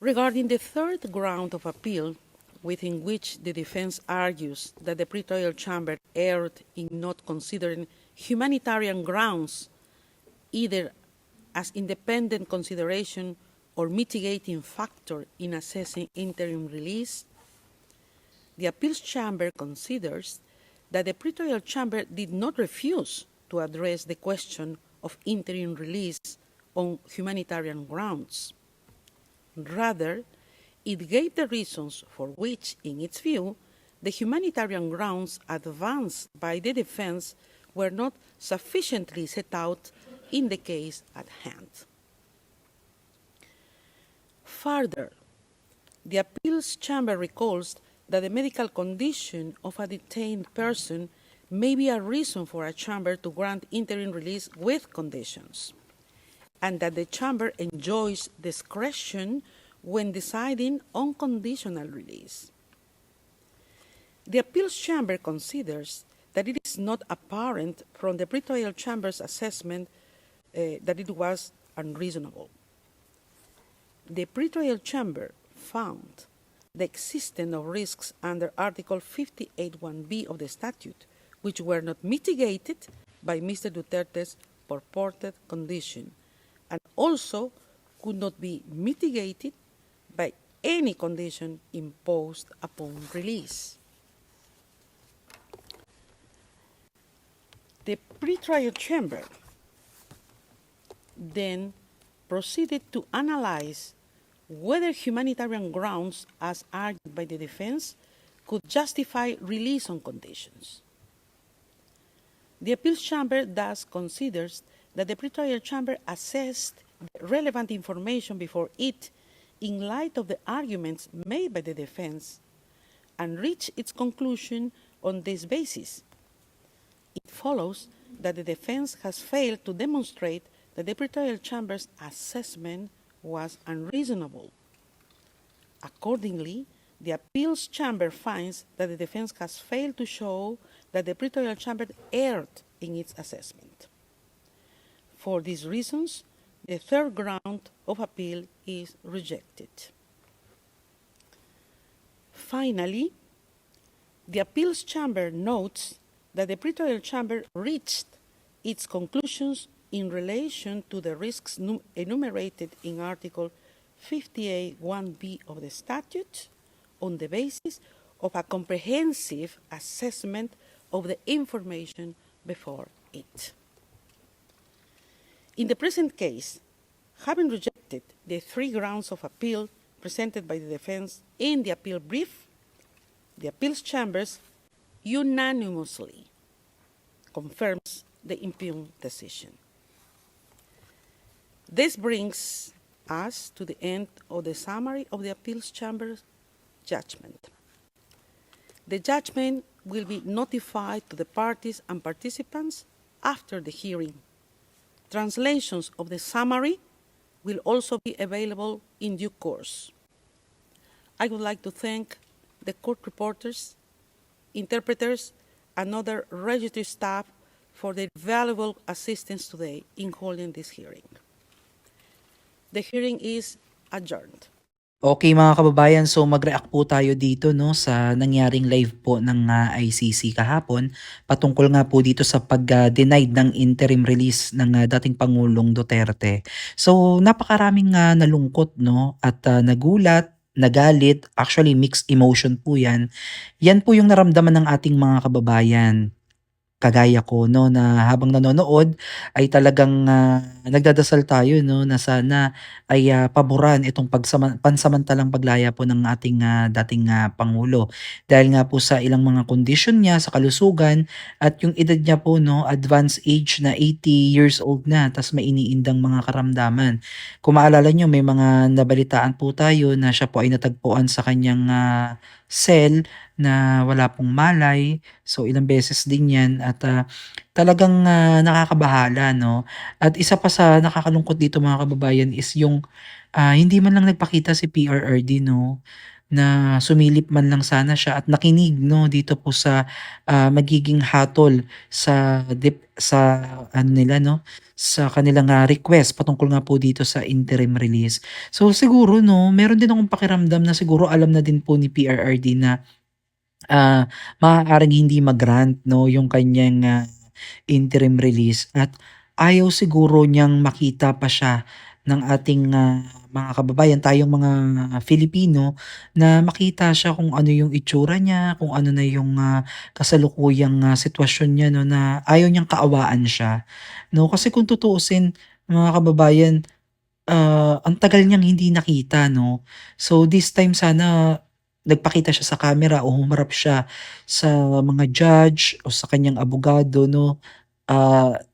Regarding the third ground of appeal, within which the defense argues that the pretrial chamber erred in not considering humanitarian grounds either as independent consideration or mitigating factor in assessing interim release, the appeals chamber considers that the pretrial chamber did not refuse to address the question of interim release on humanitarian grounds. Rather, it gave the reasons for which, in its view, the humanitarian grounds advanced by the defense were not sufficiently set out in the case at hand. Further, the appeals chamber recalls that the medical condition of a detained person may be a reason for a chamber to grant interim release with conditions, and that the chamber enjoys discretion when deciding on conditional release. The appeals chamber considers that it is not apparent from the pretrial chamber's assessment that it was unreasonable. The pretrial chamber found the existence of risks under Article 58(1)(b) of the statute, which were not mitigated by Mr. Duterte's purported condition, and also could not be mitigated by any condition imposed upon release. The pretrial chamber then proceeded to analyze whether humanitarian grounds, as argued by the defense, could justify release on conditions. The appeals chamber thus considers that the pretrial chamber assessed the relevant information before it in light of the arguments made by the defense and reached its conclusion on this basis. It follows that the defense has failed to demonstrate that the pretrial chamber's assessment was unreasonable. Accordingly, the appeals chamber finds that the defense has failed to show that the pretrial chamber erred in its assessment. For these reasons, the third ground of appeal is rejected. Finally, the appeals chamber notes that the pretrial chamber reached its conclusions in relation to the risks enumerated in Article 58(1)(b) of the statute on the basis of a comprehensive assessment of the information before it. In the present case, having rejected the three grounds of appeal presented by the defense in the appeal brief, the appeals chambers unanimously confirms the impugned decision. This brings us to the end of the summary of the appeals chamber's judgment. The judgment will be notified to the parties and participants after the hearing. Translations of the summary will also be available in due course. I would like to thank the court reporters, interpreters, and other registry staff for their valuable assistance today in holding this hearing. The hearing is adjourned. Okay mga kababayan, so mag-react po tayo dito no sa nangyaring live po ng ICC kahapon patungkol nga po dito sa pag-denied ng interim release ng dating Pangulong Duterte. So napakaraming nalungkot no at nagulat, nagalit, actually mixed emotion po yan. Yan po yung naramdaman ng ating mga kababayan. Kagaya ko 'no, na habang nanonood ay talagang, nagdadasal tayo 'no, na sana ay, paboran itong pansamantalang paglaya po ng ating, dating, pangulo. Dahil nga po sa ilang mga kondisyon niya sa kalusugan at yung edad niya po 'no, advanced age na 80 years old na ta's may iniindang mga karamdaman. Kung maalala niyo may mga nabalitaan po tayo na siya po ay natagpuan sa kanyang, cell na wala pong malay. So ilang beses din 'yan at, talagang, nakakabahala 'no. At isa pa sa nakakalungkot dito mga kababayan is yung, hindi man lang nagpakita si PRRD 'no. na sumilip man lang sana siya at nakinig 'no dito po sa, magiging hatol sa ano nila 'no, sa kanilang, request patungkol nga po dito sa interim release. So siguro 'no, meron din akong pakiramdam na siguro alam na din po ni PRRD na maaaring hindi mag-grant 'no, yung kanyang, interim release at ayaw siguro niyang makita pa siya ng ating, mga kababayan, tayong mga Filipino na makita siya kung ano yung itsura niya, kung ano na yung, kasalukuyang, sitwasyon niya 'no, na ayaw niyang kaawaan siya 'no. Kasi kung tutuusin mga kababayan, ang tagal niyang hindi nakita 'no. So this time sana nagpakita siya sa camera o humarap siya sa mga judge o sa kanyang abogado 'no.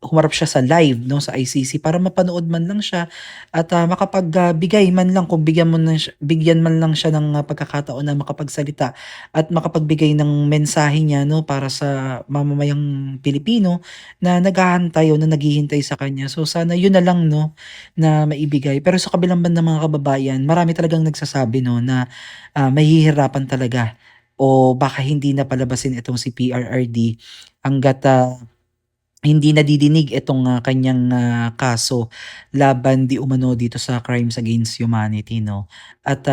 Humarap siya sa live 'no, sa ICC para mapanood man lang siya at, makapagbigay man lang kung bigyan man lang siya ng, pagkakataon na makapagsalita at makapagbigay ng mensahe niya 'no, para sa mamamayang Pilipino na naghahantay o na naghihintay sa kanya. So sana yun na lang 'no, na maibigay. Pero sa kabilang bandang mga kababayan, marami talagang nagsasabi 'no, na, mahihirapan talaga o baka hindi na palabasin itong si PRRD hangga't, hindi nadidinig itong, kaniyang, kaso laban di umano dito sa crimes against humanity 'no. At,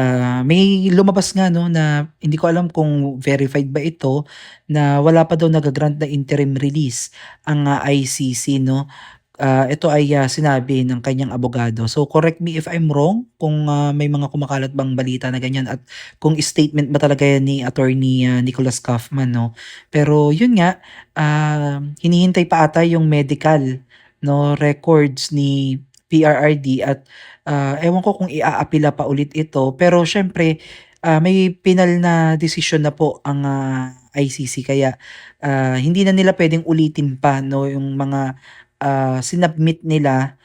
may lumabas nga 'no na hindi ko alam kung verified ba ito, na wala pa daw naga-grant na interim release ang, ICC 'no. Ito ay, sinabi ng kanyang abogado. So correct me if I'm wrong kung, may mga kumakalat bang balita na ganyan at kung statement ba talaga yan ni Attorney, Nicholas Kaufman 'no. Pero yun nga, hinihintay pa ata yung medical 'no, records ni PRRD at, ewan ko kung i-aapila pa ulit ito. Pero siyempre, may pinal na desisyon na po ang, ICC kaya, hindi na nila puwedeng ulitin pa 'no yung mga sinubmit nila,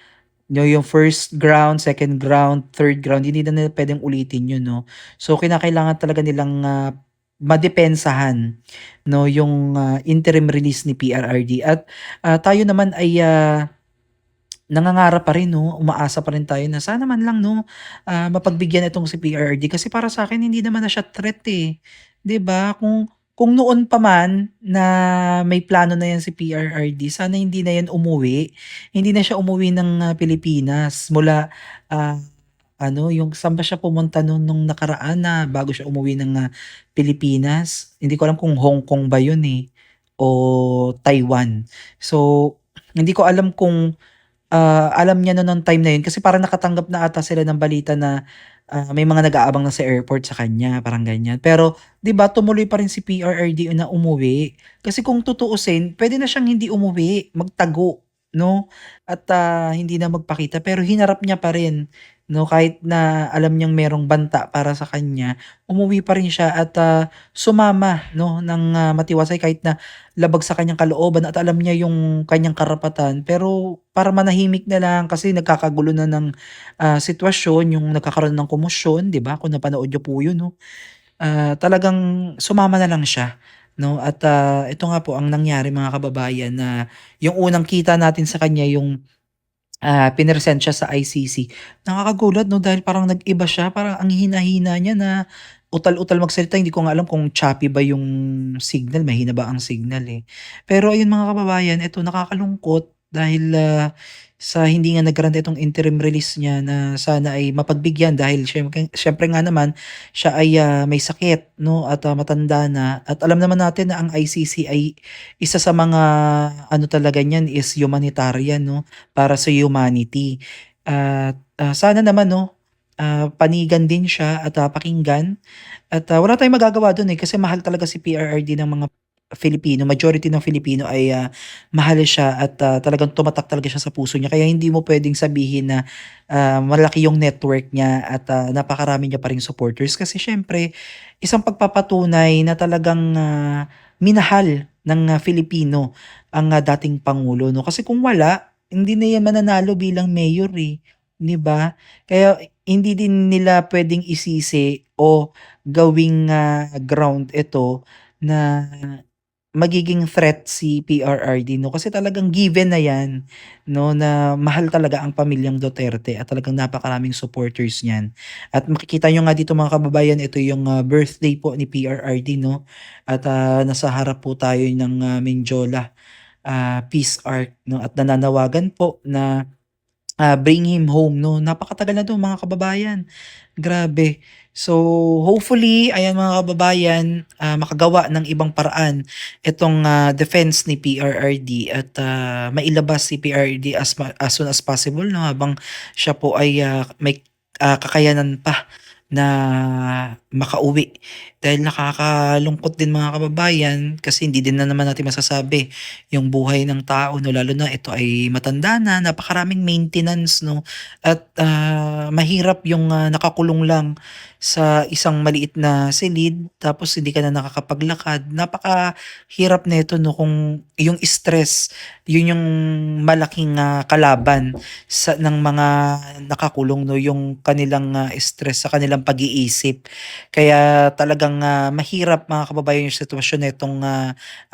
yung first ground, second ground, third ground, hindi na nila puwedeng ulitin yun 'no. So kinakailangan talaga nilang, madepensahan 'no yung, interim release ni PRRD at, tayo naman ay, nangangarap pa rin 'no, umaasa pa rin tayo na sana man lang 'no, mapagbigyan itong si PRRD kasi para sa'kin hindi naman na siya threat, eh, 'di ba? Kung noon pa man na may plano na 'yan si PRRD sana hindi na 'yan umuwi. Hindi na siya umuwi ng, Pilipinas mula, ah, ano yung saan ba siya pumunta nung nakaraan na bago siya umuwi ng, Pilipinas? Hindi ko alam kung Hong Kong ba 'yun, eh, o Taiwan. So, hindi ko alam kung alam niya na nung time na yun kasi parang nakatanggap na ata sila ng balita na, may mga nag-aabang na sa airport sa kanya, parang ganyan. Pero 'di ba tumuloy pa rin si PRRD na umuwi. Kasi kung tutuusin puwede na siyang hindi umuwi, magtago 'no, at, hindi na magpakita pero hinarap niya pa rin 'no, kahit na alam niyang merong banta para sa kanya, umuwi pa rin siya at, sumama 'no ng, matiwasay kahit na labag sa kanyang kalooban at alam niya yung kanyang karapatan. Pero para manahimik na lang kasi nagkakagulo na ng, sitwasyon, yung nagkakaroon ng komosyon, 'di ba, kung napanood niyo po yun 'no. Talagang sumama na lang siya 'no at, ito nga po ang nangyari mga kababayan na yung unang kita natin sa kanya yung pinersent siya sa ICC. Nakakagulat 'no, dahil parang nag-iba siya, parang ang hina-hina niya na utal-utal magsalita. Hindi ko nga alam kung choppy ba yung signal, mahina ba ang signal, eh. Pero ayun mga kababayan, eto nakakalungkot dahil, sa hindi nga nag-grant itong interim release niya na sana ay mapagbigyan dahil siyempre nga naman siya ay, may sakit 'no at, matanda na at alam naman natin na ang ICC ay isa sa mga ano talaga niyan is humanitarian 'no para sa humanity. At, sana naman 'no, panigan din siya at, pakinggan at, wala tayong magagawa dun, eh, kasi mahal talaga si PRRD ng mga Filipino, majority ng Filipino ay, mahal siya at, talagang tumatak talaga siya sa puso niya. Kaya hindi mo puwedeng sabihin na, malaki yung network niya at, napakarami niya pa ring supporters kasi siyempre isang pagpapatunay na talagang, minahal ng, Filipino ang, dating pangulo 'no. Kasi kung wala, hindi na 'yan mananalo bilang mayor, eh, 'di ba? Kaya hindi din nila puwedeng isisi o gawing, ground ito na magiging threat si PRRD 'no, kasi talagang given na 'yan 'no, na mahal talaga ang pamilyang Duterte at talagang napakaraming supporters niyan. At makikita niyo nga dito mga kababayan, ito yung, birthday po ni PRRD 'no, at, nasa harap po tayo ng, Menjola, Peace Arc 'no, at nananawagan po na bring him home 'no, napakatagal na 'to mga kababayan, grabe. So, hopefully ayan mga kababayan, makagawa ng ibang paraan itong, defense ni PRRD at, mailabas si PRRD as soon as possible 'no, habang siya po ay, may, kakayanan pa na makauwi. Dahil nakakalungkot din mga kababayan kasi hindi din na naman natin masasabi yung buhay ng tao 'no, lalo na ito ay matanda na, napakaraming maintenance 'no, at, mahirap yung, nakakulong lang sa isang maliit na silid tapos hindi ka na nakakapaglakad. Napakahirap nito 'no, kung yung stress, yun yung malaking, kalaban ng mga nakakulong 'no, yung kanilang, stress sa kanilang pag-iisip. Kaya talagang, mahirap mga kababayan yung sitwasyon nitong,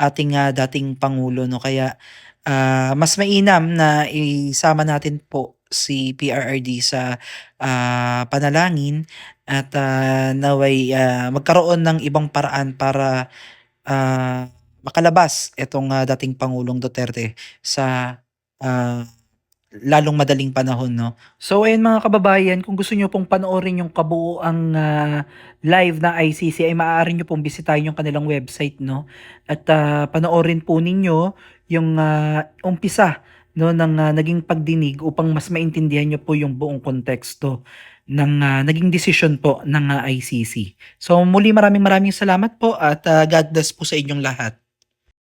ating, dating pangulo 'no. Kaya, mas mainam na isama natin po si PRRD sa, panalangin at, naway, magkaroon ng ibang paraan para, makalabas itong, dating Pangulong Duterte sa, ah lalong madaling panahon 'no. So ayun mga kababayan, kung gusto niyo pong panoorin yung kabuuang, live na ICC ay maaari niyo pong bisitahin yung kanilang website 'no, at, panoorin po ninyo yung, umpisa 'no ng, naging pagdinig upang mas maintindihan niyo po yung buong konteksto ng, naging desisyon po ng, ICC. So muli maraming maraming salamat po at, God bless po sa inyong lahat.